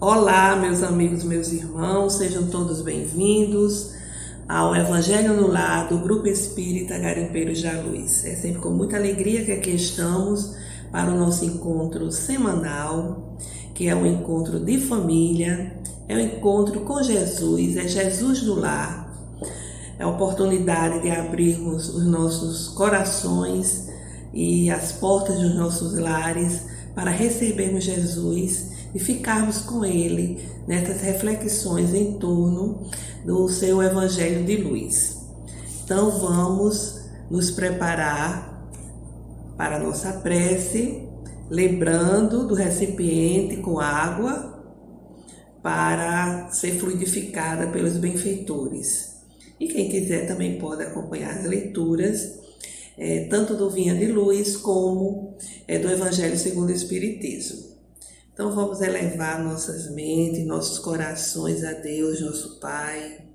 Olá, meus amigos, meus irmãos, sejam todos bem-vindos ao Evangelho no Lar do Grupo Espírita Garimpeiros da Luz. É sempre com muita alegria que aqui estamos para o nosso encontro semanal, que é um encontro de família, é um encontro com Jesus, é Jesus no Lar. É a oportunidade de abrirmos os nossos corações e as portas dos nossos lares para recebermos Jesus e ficarmos com Ele nessas reflexões em torno do seu Evangelho de Luz. Então vamos nos preparar para a nossa prece, lembrando do recipiente com água para ser fluidificada pelos benfeitores. E quem quiser também pode acompanhar as leituras, tanto do Vinha de Luz como do Evangelho segundo o Espiritismo. Então vamos elevar nossas mentes, nossos corações a Deus, nosso Pai,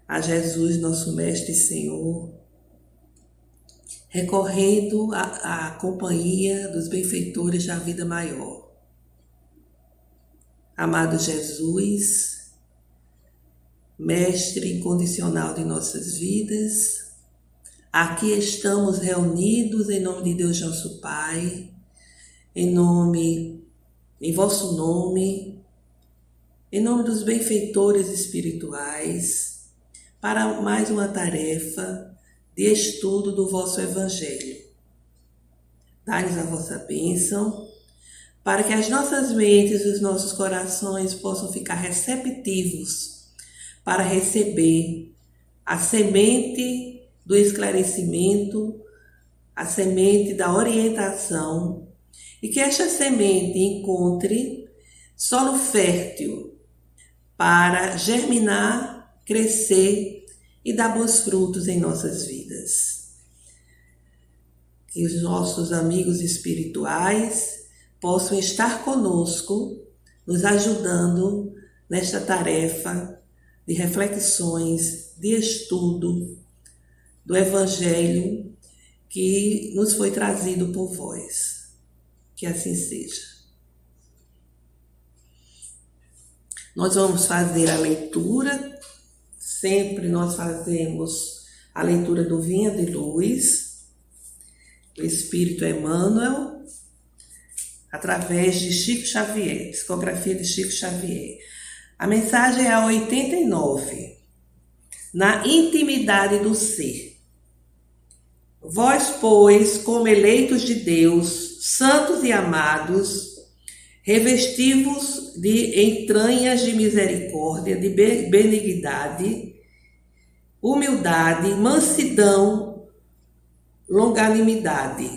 a Jesus, nosso Mestre e Senhor, recorrendo à companhia dos benfeitores da vida maior. Amado Jesus, Mestre incondicional de nossas vidas, aqui estamos reunidos em nome de Deus nosso Pai, em vosso nome, em nome dos benfeitores espirituais, para mais uma tarefa de estudo do vosso Evangelho. Dai-nos a vossa bênção, para que as nossas mentes e os nossos corações possam ficar receptivos para receber a semente do esclarecimento, a semente da orientação, e que esta semente encontre solo fértil para germinar, crescer e dar bons frutos em nossas vidas. Que os nossos amigos espirituais possam estar conosco, nos ajudando nesta tarefa de reflexões, de estudo do Evangelho que nos foi trazido por vós. Que assim seja. Nós vamos fazer a leitura, sempre nós fazemos a leitura do Vinha de Luz, o Espírito Emmanuel, através de Chico Xavier, psicografia de Chico Xavier. A mensagem é a 89, na intimidade do ser. Vós, pois, como eleitos de Deus, santos e amados, revesti-vos de entranhas de misericórdia, de benignidade, humildade, mansidão, longanimidade.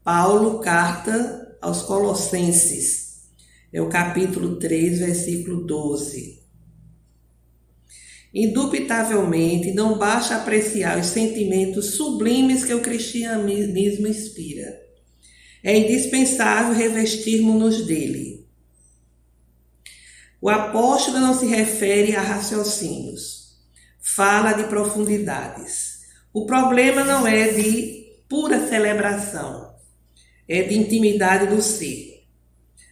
Paulo, carta aos Colossenses. É o capítulo 3, versículo 12. Indubitavelmente, não basta apreciar os sentimentos sublimes que o cristianismo inspira. É indispensável revestirmos-nos dele. O apóstolo não se refere a raciocínios, fala de profundidades. O problema não é de pura celebração, é de intimidade do ser.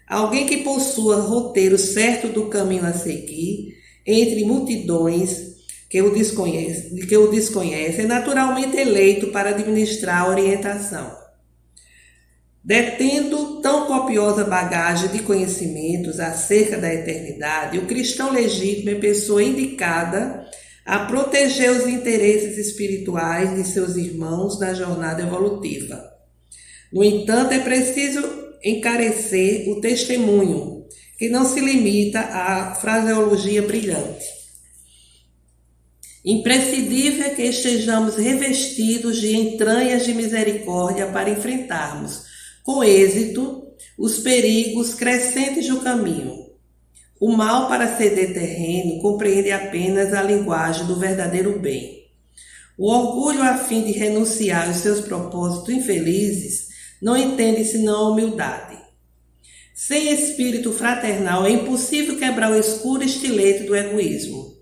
Alguém que possua roteiro certo do caminho a seguir, entre multidões que o desconhecem, é naturalmente eleito para administrar a orientação. Detendo tão copiosa bagagem de conhecimentos acerca da eternidade, o cristão legítimo é pessoa indicada a proteger os interesses espirituais de seus irmãos na jornada evolutiva. No entanto, é preciso encarecer o testemunho, que não se limita à fraseologia brilhante. Imprescindível é que estejamos revestidos de entranhas de misericórdia para enfrentarmos, com êxito, os perigos crescentes do caminho. O mal, para ceder terreno, compreende apenas a linguagem do verdadeiro bem. O orgulho, a fim de renunciar aos seus propósitos infelizes, não entende senão a humildade. Sem espírito fraternal é impossível quebrar o escuro estilete do egoísmo.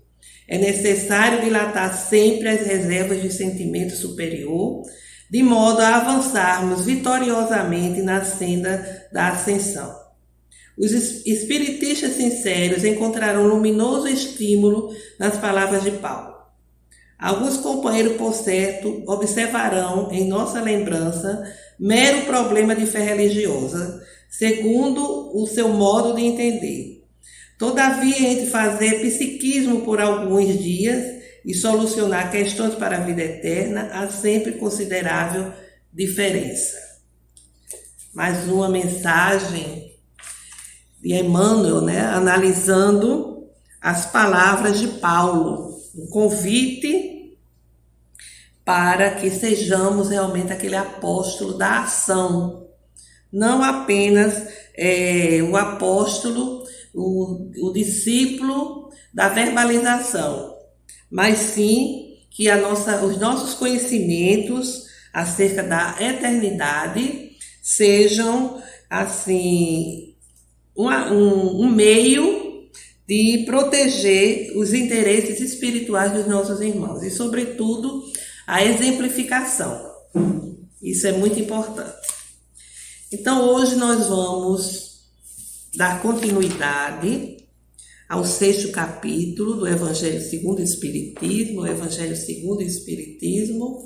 É necessário dilatar sempre as reservas de sentimento superior, de modo a avançarmos vitoriosamente na senda da ascensão. Os espiritistas sinceros encontrarão luminoso estímulo nas palavras de Paulo. Alguns companheiros, por certo, observarão em nossa lembrança mero problema de fé religiosa, segundo o seu modo de entender. Todavia, entre fazer psiquismo por alguns dias e solucionar questões para a vida eterna, há sempre considerável diferença. Mais uma mensagem de Emmanuel, analisando as palavras de Paulo, um convite para que sejamos realmente aquele apóstolo da ação, não apenas o apóstolo, o discípulo da verbalização, mas sim que os nossos conhecimentos acerca da eternidade sejam assim um meio de proteger os interesses espirituais dos nossos irmãos e, sobretudo, a exemplificação. Isso é muito importante. Então, hoje nós vamos dar continuidade ao 6º capítulo do Evangelho segundo o Espiritismo,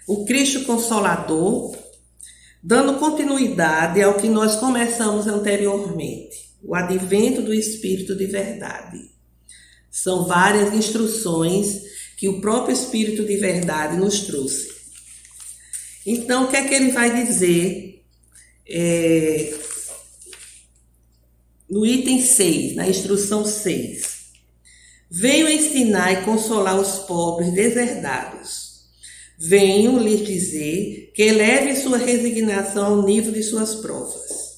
o Cristo Consolador, dando continuidade ao que nós começamos anteriormente, o advento do Espírito de verdade. São várias instruções que o próprio Espírito de verdade nos trouxe. Então, o que é que ele vai dizer no item 6, na instrução 6? Venho ensinar e consolar os pobres deserdados. Venho lhes dizer que elevem sua resignação ao nível de suas provas.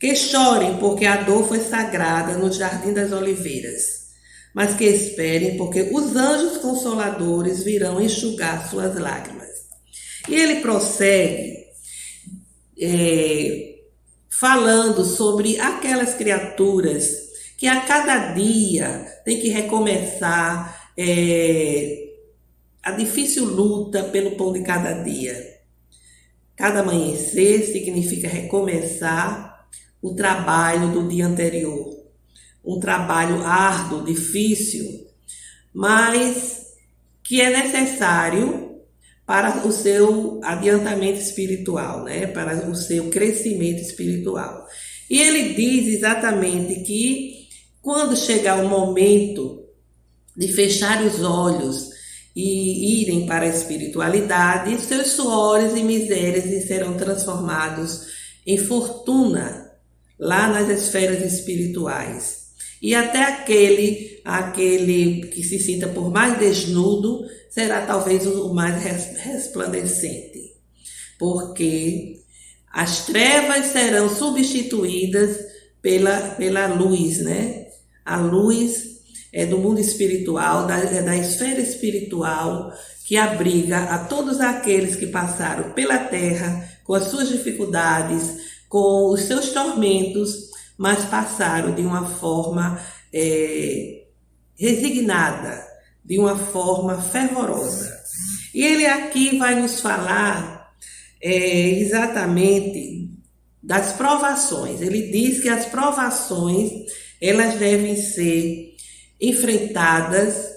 Que chorem, porque a dor foi sagrada no Jardim das Oliveiras. Mas que esperem, porque os anjos consoladores virão enxugar suas lágrimas. E ele prossegue falando sobre aquelas criaturas que a cada dia tem que recomeçar a difícil luta pelo pão de cada dia. Cada amanhecer significa recomeçar o trabalho do dia anterior. Um trabalho árduo, difícil, mas que é necessário para o seu adiantamento espiritual, para o seu crescimento espiritual. E ele diz exatamente que quando chegar o momento de fechar os olhos e irem para a espiritualidade, seus suores e misérias serão transformados em fortuna lá nas esferas espirituais. E até aquele que se sinta por mais desnudo será talvez o mais resplandecente, porque as trevas serão substituídas pela luz, A luz é do mundo espiritual, da esfera espiritual, que abriga a todos aqueles que passaram pela terra com as suas dificuldades, com os seus tormentos, mas passaram de uma forma resignada, de uma forma fervorosa. E ele aqui vai nos falar exatamente das provações. Ele diz que as provações elas devem ser enfrentadas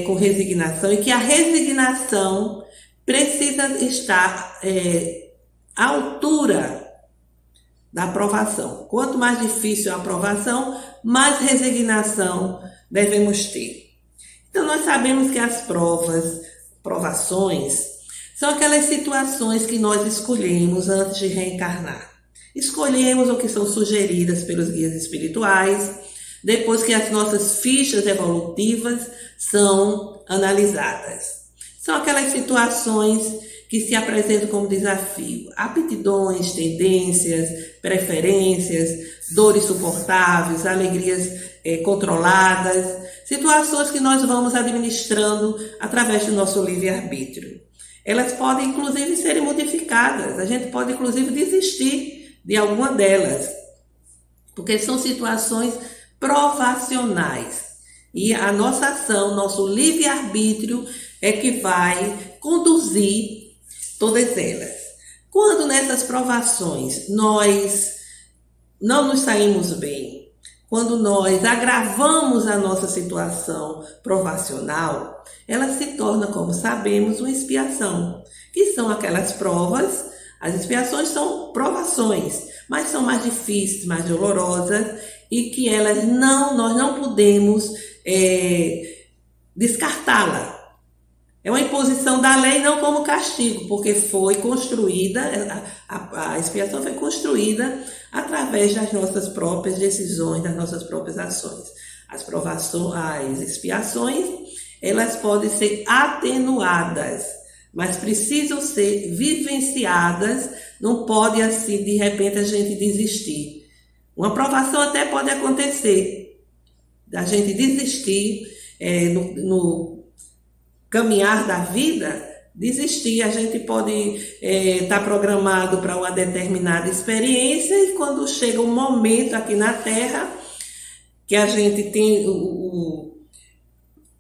com resignação, e que a resignação precisa estar à altura da aprovação. Quanto mais difícil a aprovação, mais resignação devemos ter. Então, nós sabemos que as provações, são aquelas situações que nós escolhemos antes de reencarnar. Escolhemos o que são sugeridas pelos guias espirituais, depois que as nossas fichas evolutivas são analisadas. São aquelas situações que se apresentam como desafio. Aptidões, tendências, preferências, dores suportáveis, alegrias controladas, situações que nós vamos administrando através do nosso livre-arbítrio. Elas podem, inclusive, serem modificadas. A gente pode, inclusive, desistir de alguma delas, porque são situações provacionais. E a nossa ação, nosso livre-arbítrio é que vai conduzir todas elas. Quando nessas provações nós não nos saímos bem, quando nós agravamos a nossa situação provacional, ela se torna, como sabemos, uma expiação, que são aquelas provas. As expiações são provações, mas são mais difíceis, mais dolorosas, e que nós não podemos descartá-la. É uma imposição da lei, não como castigo, porque foi construída, a expiação foi construída através das nossas próprias decisões, das nossas próprias ações. As expiações, elas podem ser atenuadas, mas precisam ser vivenciadas, não pode assim, de repente, a gente desistir. Uma provação até pode acontecer, da gente desistir no caminhar da vida, desistir. A gente pode estar programado para uma determinada experiência e quando chega um momento aqui na Terra que a gente tem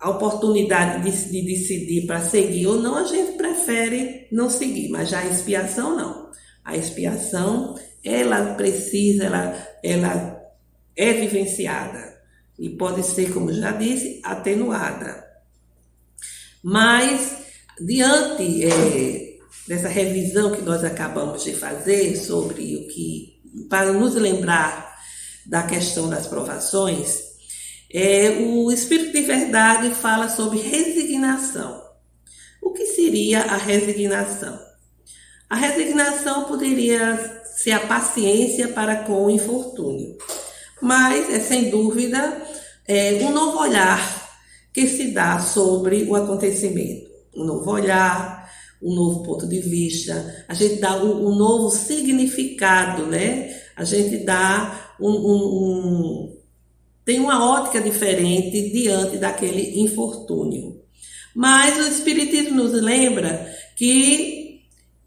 a oportunidade de decidir para seguir ou não, a gente prefere não seguir, mas já a expiação não. A expiação, ela é vivenciada e pode ser, como já disse, atenuada. Mas, diante dessa revisão que nós acabamos de fazer sobre para nos lembrar da questão das provações, o Espírito de Verdade fala sobre resignação. O que seria a resignação? A resignação poderia ser a paciência para com o infortúnio, mas é sem dúvida um novo olhar que se dá sobre o acontecimento. Um novo olhar, um novo ponto de vista, a gente dá um novo significado, né? A gente dá tem uma ótica diferente diante daquele infortúnio. Mas o Espiritismo nos lembra que,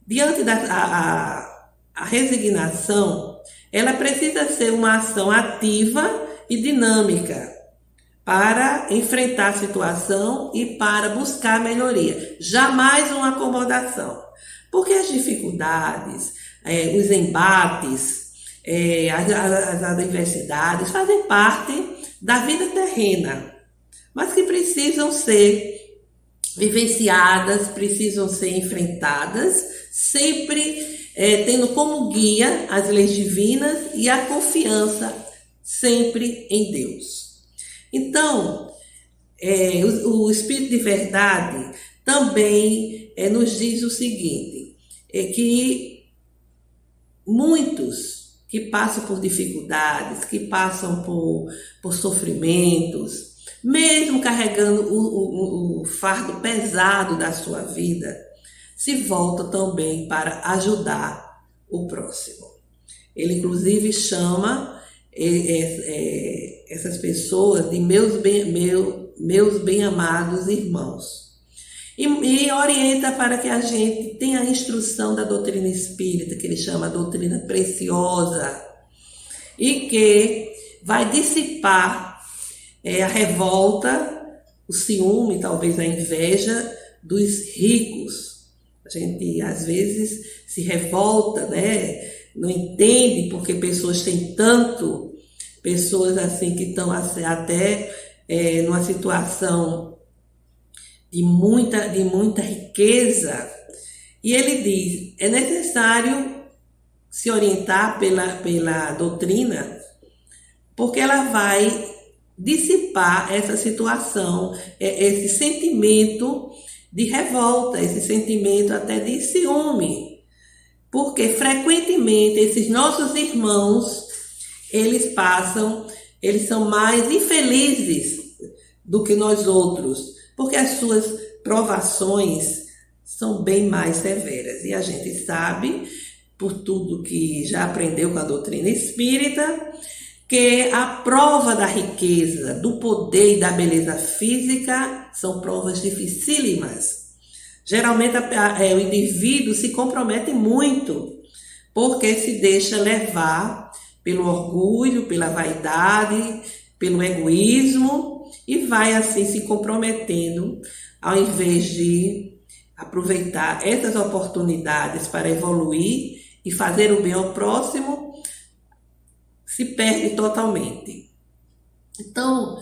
diante a resignação, ela precisa ser uma ação ativa e dinâmica para enfrentar a situação e para buscar melhoria. Jamais uma acomodação. Porque as dificuldades, os embates, as adversidades fazem parte da vida terrena, mas que precisam ser vivenciadas, precisam ser enfrentadas, sempre tendo como guia as leis divinas e a confiança sempre em Deus. Então, o Espírito de Verdade também nos diz o seguinte, que muitos que passam por dificuldades, que passam por sofrimentos, mesmo carregando o fardo pesado da sua vida, se voltam também para ajudar o próximo. Ele, inclusive, chama essas pessoas de meus bem-amados irmãos. E orienta para que a gente tenha a instrução da doutrina espírita, que ele chama doutrina preciosa, e que vai dissipar a revolta, o ciúme, talvez a inveja dos ricos. A gente, às vezes, se revolta, né? Não entende porque pessoas têm tanto, pessoas assim que estão até numa situação de muita riqueza. E ele diz, é necessário se orientar pela doutrina, porque ela vai dissipar essa situação, esse sentimento de revolta, esse sentimento até de ciúme. Porque frequentemente esses nossos irmãos, eles são mais infelizes do que nós outros, porque as suas provações são bem mais severas. E a gente sabe, por tudo que já aprendeu com a doutrina espírita, que a prova da riqueza, do poder e da beleza física são provas dificílimas. Geralmente o indivíduo se compromete muito, porque se deixa levar pelo orgulho, pela vaidade, pelo egoísmo, e vai assim se comprometendo, ao invés de aproveitar essas oportunidades para evoluir e fazer o bem ao próximo, se perde totalmente. Então,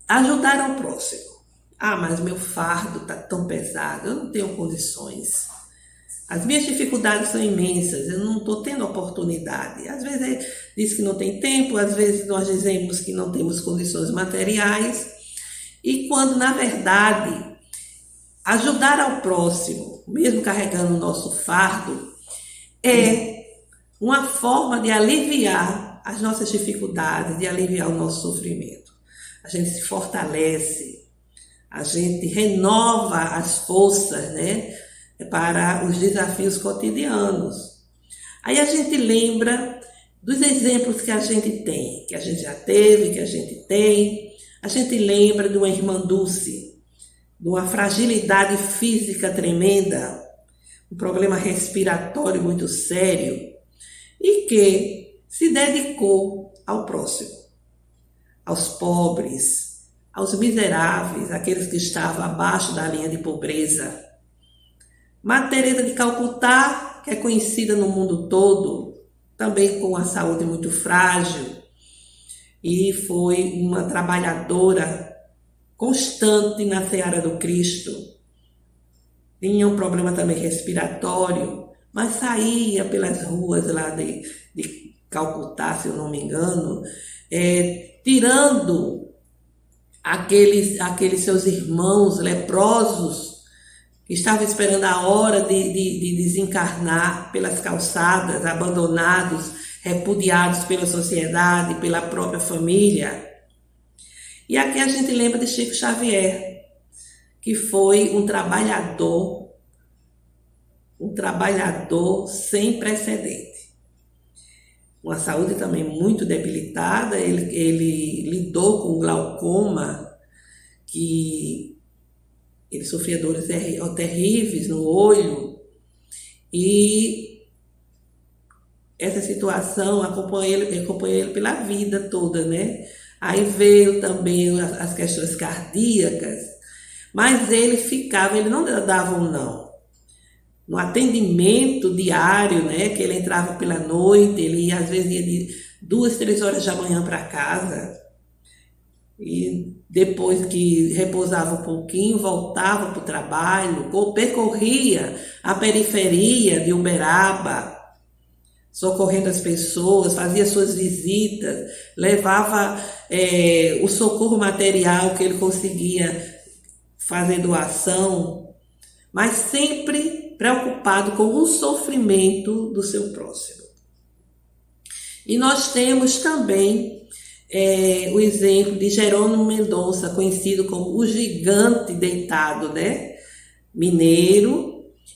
ajudar ao próximo. Ah, mas meu fardo está tão pesado, eu não tenho condições. As minhas dificuldades são imensas, eu não estou tendo oportunidade. Às vezes diz que não tem tempo, às vezes nós dizemos que não temos condições materiais. E quando, na verdade, ajudar ao próximo, mesmo carregando o nosso fardo, é uma forma de aliviar as nossas dificuldades, de aliviar o nosso sofrimento. A gente se fortalece, a gente renova as forças, né, para os desafios cotidianos. Aí a gente lembra dos exemplos que a gente tem, que a gente já teve, que a gente tem. A gente lembra de uma irmã Dulce, de uma fragilidade física tremenda, um problema respiratório muito sério, e que se dedicou ao próximo, aos pobres, aos miseráveis, aqueles que estavam abaixo da linha de pobreza. Madre Teresa de Calcutá, que é conhecida no mundo todo, também com a saúde muito frágil, e foi uma trabalhadora constante na seara do Cristo. Tinha um problema também respiratório, mas saía pelas ruas lá de Calcutá, se eu não me engano, tirando aqueles seus irmãos leprosos que estavam esperando a hora de desencarnar pelas calçadas, abandonados, repudiados pela sociedade, pela própria família. E aqui a gente lembra de Chico Xavier, que foi um trabalhador sem precedente. Uma saúde também muito debilitada, ele lidou com glaucoma, que ele sofria dores terríveis no olho, e essa situação acompanha ele pela vida toda, né? Aí veio também as questões cardíacas, mas ele não dava um não. No atendimento diário, né, que ele entrava pela noite, ele às vezes ia de 2, 3 horas da manhã para casa, e depois que repousava um pouquinho, voltava para o trabalho, percorria a periferia de Uberaba, socorrendo as pessoas, fazia suas visitas, levava o socorro material que ele conseguia fazer doação, mas sempre preocupado com o sofrimento do seu próximo. E nós temos também o exemplo de Jerônimo Mendonça, conhecido como o gigante deitado, né? Mineiro.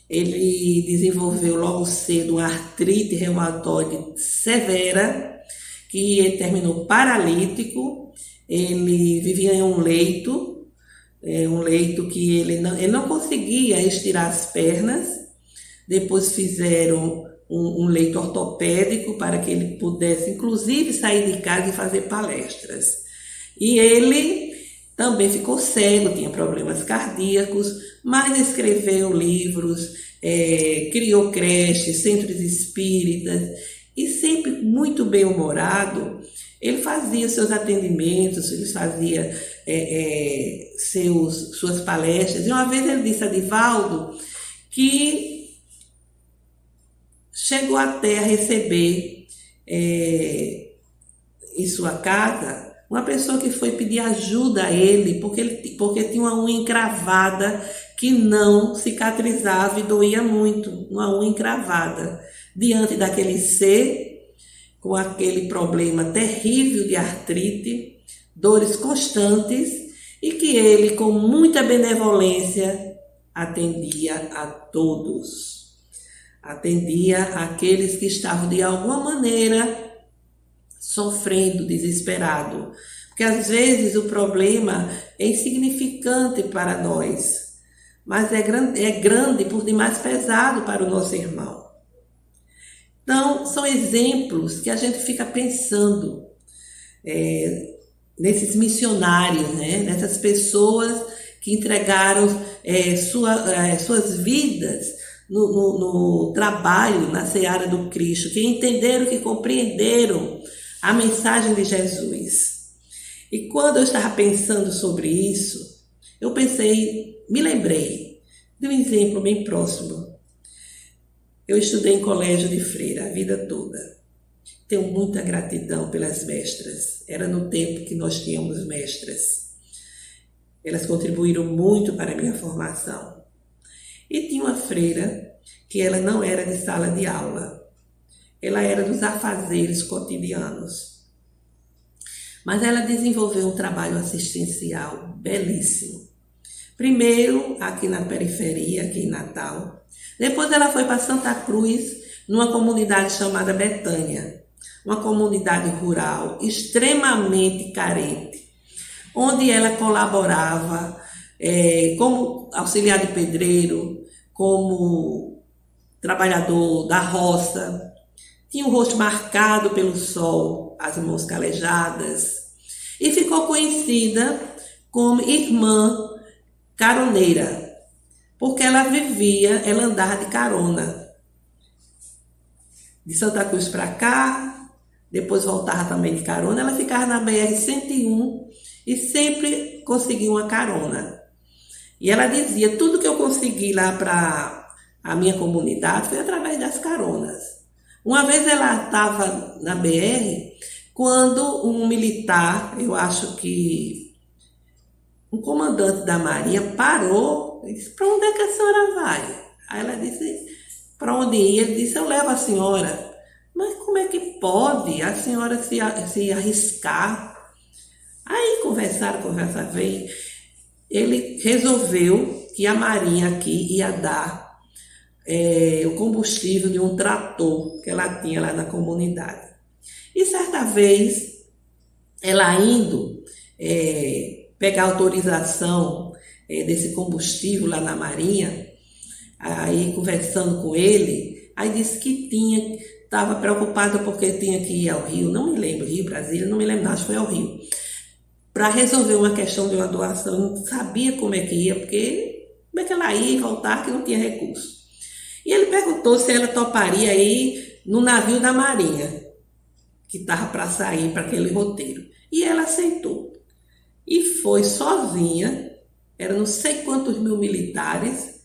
Ele desenvolveu logo cedo uma artrite reumatoide severa, que ele terminou paralítico. Ele vivia em um leito que ele não conseguia estirar as pernas. Depois fizeram um leito ortopédico para que ele pudesse, inclusive, sair de casa e fazer palestras. E ele também ficou cego, tinha problemas cardíacos, mas escreveu livros, criou creches, centros espíritas, e sempre muito bem-humorado. Ele fazia seus atendimentos, ele fazia suas palestras. E uma vez ele disse a Divaldo que chegou até a receber em sua casa uma pessoa que foi pedir ajuda a ele, porque tinha uma unha encravada que não cicatrizava e doía muito, uma unha encravada. Diante daquele ser, com aquele problema terrível de artrite, dores constantes, e que ele, com muita benevolência, atendia a todos. Atendia aqueles que estavam, de alguma maneira, sofrendo, desesperado. Porque às vezes o problema é insignificante para nós, mas é grande por demais pesado para o nosso irmão. Então, são exemplos que a gente fica pensando nesses missionários, né? Nessas pessoas que entregaram suas vidas no trabalho, na seara do Cristo, que entenderam, que compreenderam a mensagem de Jesus. E quando eu estava pensando sobre isso, me lembrei de um exemplo bem próximo. Eu estudei em colégio de freira a vida toda. Tenho muita gratidão pelas mestras. Era no tempo que nós tínhamos mestras. Elas contribuíram muito para a minha formação. E tinha uma freira que ela não era de sala de aula. Ela era dos afazeres cotidianos. Mas ela desenvolveu um trabalho assistencial belíssimo. Primeiro, aqui na periferia, aqui em Natal. Depois ela foi para Santa Cruz, numa comunidade chamada Betânia. Uma comunidade rural extremamente carente, onde ela colaborava como auxiliar de pedreiro, como trabalhador da roça. Tinha o rosto marcado pelo sol, as mãos calejadas, e ficou conhecida como irmã caroneira, porque ela andava de carona. De Santa Cruz para cá, depois voltava também de carona, ela ficava na BR-101 e sempre conseguia uma carona. E ela dizia, tudo que eu consegui lá para a minha comunidade foi através das caronas. Uma vez ela estava na BR, quando um militar, eu acho que um comandante da Marinha, parou e disse, para onde é que a senhora vai? Aí ela disse, para onde ia? Ele disse, eu levo a senhora. Mas como é que pode a senhora se arriscar? Aí conversa veio. Ele resolveu que a Marinha aqui ia dar o combustível de um trator que ela tinha lá na comunidade. E certa vez, ela indo pegar autorização desse combustível lá na Marinha, aí conversando com ele, aí disse que estava preocupada porque tinha que ir ao Rio, não me lembro, Rio, Brasília, não me lembro, acho que foi ao Rio, para resolver uma questão de uma doação, não sabia como é que ia, porque como é que ela ia e voltar, que não tinha recurso. E ele perguntou se ela toparia ir no navio da Marinha, que estava para sair para aquele roteiro. E ela aceitou. E foi sozinha, eram não sei quantos mil militares,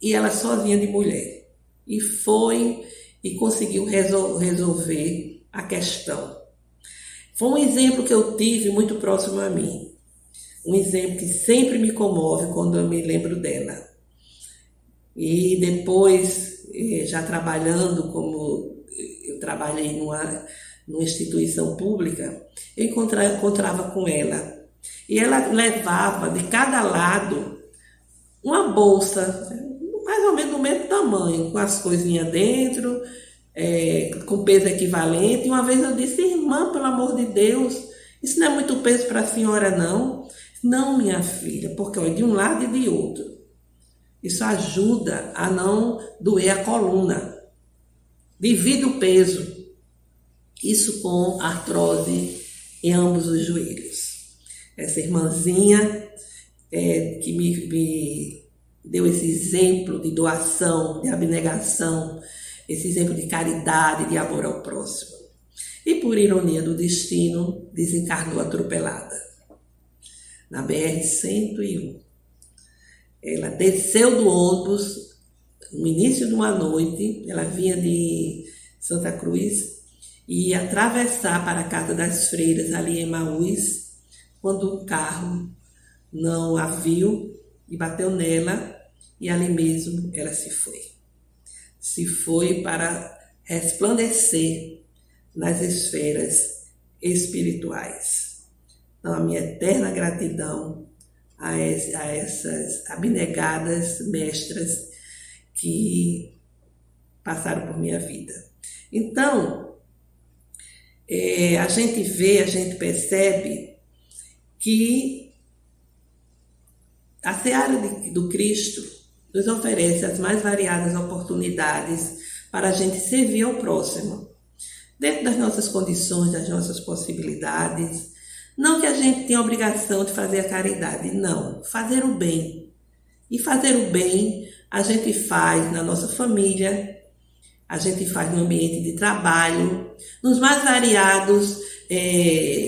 e ela sozinha de mulher. E foi e conseguiu resolver a questão. Foi um exemplo que eu tive muito próximo a mim. Um exemplo que sempre me comove quando eu me lembro dela. E depois, já trabalhando como eu trabalhei numa instituição pública, eu encontrava com ela. E ela levava de cada lado uma bolsa, mais ou menos do mesmo tamanho, com as coisinhas dentro, com peso equivalente. E uma vez eu disse, irmã, pelo amor de Deus, isso não é muito peso para a senhora, não? Não, minha filha, porque olha, de um lado e de outro. Isso ajuda a não doer a coluna. Divide o peso. Isso com artrose em ambos os joelhos. Essa irmãzinha que me deu esse exemplo de doação, de abnegação, esse exemplo de caridade, de amor ao próximo. E por ironia do destino, desencarnou atropelada na BR-101. Ela desceu do ônibus no início de uma noite, ela vinha de Santa Cruz e ia atravessar para a Casa das Freiras, ali em Emaús, quando um carro não a viu e bateu nela, e ali mesmo ela se foi. Se foi para resplandecer nas esferas espirituais. Então, a minha eterna gratidão a essas abnegadas mestras que passaram por minha vida. Então, a gente percebe que a seara do Cristo nos oferece as mais variadas oportunidades para a gente servir ao próximo, dentro das nossas condições, das nossas possibilidades. Não que a gente tenha a obrigação de fazer a caridade, não. Fazer o bem. E fazer o bem a gente faz na nossa família, a gente faz no ambiente de trabalho, nos mais variados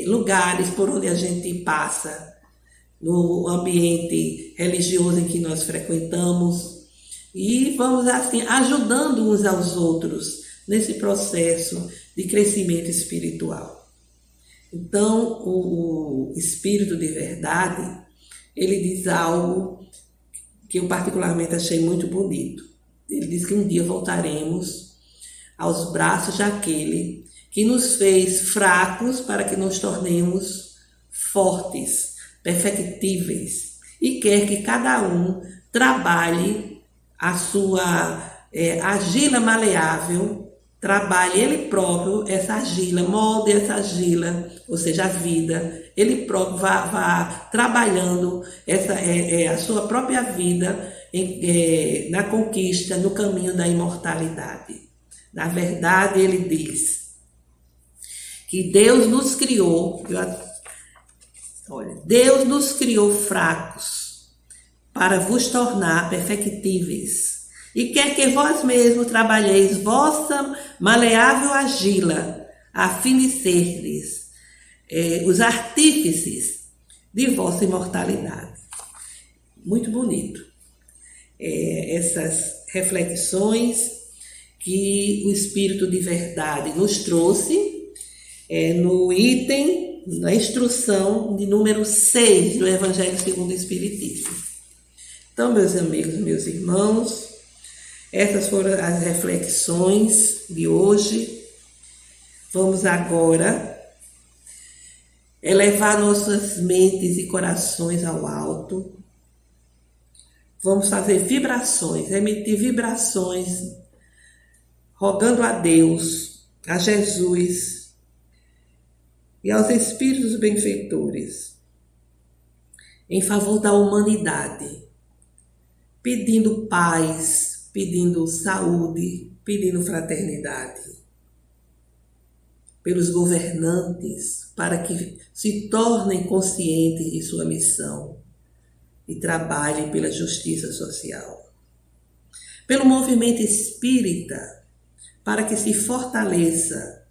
lugares por onde a gente passa, no ambiente religioso em que nós frequentamos, e vamos assim ajudando uns aos outros nesse processo de crescimento espiritual. Então, o Espírito de Verdade, ele diz algo que eu particularmente achei muito bonito. Ele diz que um dia voltaremos aos braços daquele que nos fez fracos para que nos tornemos fortes, perfectíveis, e quer que cada um trabalhe a sua argila maleável, trabalhe ele próprio essa argila, molde essa argila, ou seja, a vida, ele próprio vá trabalhando a sua própria vida na conquista, no caminho da imortalidade. Na verdade, ele diz que Deus nos criou, Deus nos criou fracos para vos tornar perfectíveis. E quer que vós mesmos trabalheis vossa maleável argila, a fim de serdes os artífices de vossa imortalidade. Muito bonito. Essas reflexões que o Espírito de Verdade nos trouxe no item, na instrução de número 6 do Evangelho segundo o Espiritismo. Então, meus amigos, meus irmãos, essas foram as reflexões de hoje. Vamos agora elevar nossas mentes e corações ao alto. Vamos fazer vibrações, emitir vibrações, rogando a Deus, a Jesus e aos espíritos benfeitores em favor da humanidade, pedindo paz, pedindo saúde, pedindo fraternidade. Pelos governantes, para que se tornem conscientes de sua missão e trabalhem pela justiça social. Pelo movimento espírita, para que se fortaleça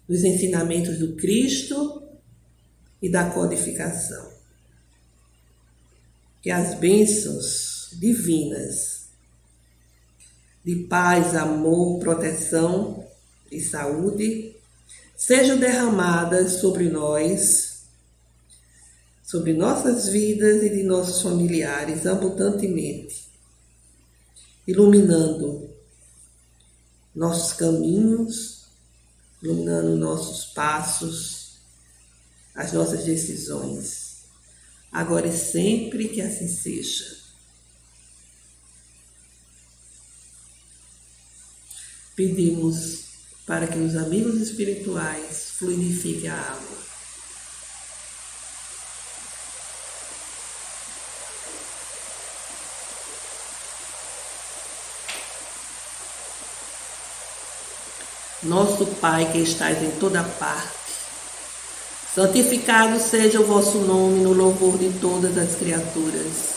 nos ensinamentos do Cristo e da codificação. Que as bênçãos divinas de paz, amor, proteção e saúde sejam derramadas sobre nós, sobre nossas vidas e de nossos familiares abundantemente, iluminando nossos caminhos, iluminando nossos passos, as nossas decisões, agora e sempre que assim seja. Pedimos para que os amigos espirituais fluidifiquem a água. Nosso Pai que estais em toda parte, santificado seja o vosso nome no louvor de todas as criaturas.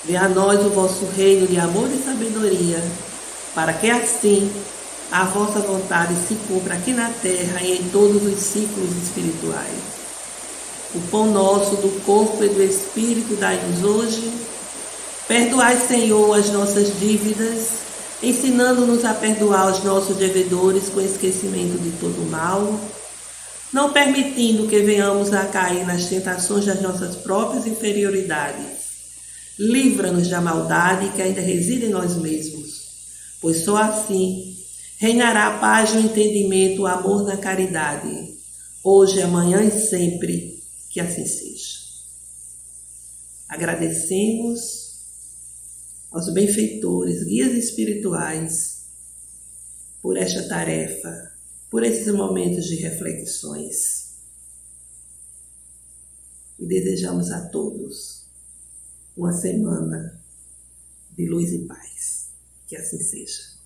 Venha a nós o vosso reino de amor e sabedoria, para que assim a vossa vontade se cumpra aqui na terra e em todos os ciclos espirituais. O pão nosso do corpo e do Espírito dai-nos hoje. Perdoai, Senhor, as nossas dívidas, ensinando-nos a perdoar os nossos devedores com esquecimento de todo o mal, não permitindo que venhamos a cair nas tentações das nossas próprias inferioridades. Livra-nos da maldade que ainda reside em nós mesmos, pois só assim reinará a paz e o entendimento, o amor na caridade, hoje, amanhã e sempre, que assim seja. Agradecemos aos benfeitores, guias espirituais, por esta tarefa, por esses momentos de reflexões. E desejamos a todos uma semana de luz e paz. Que assim seja.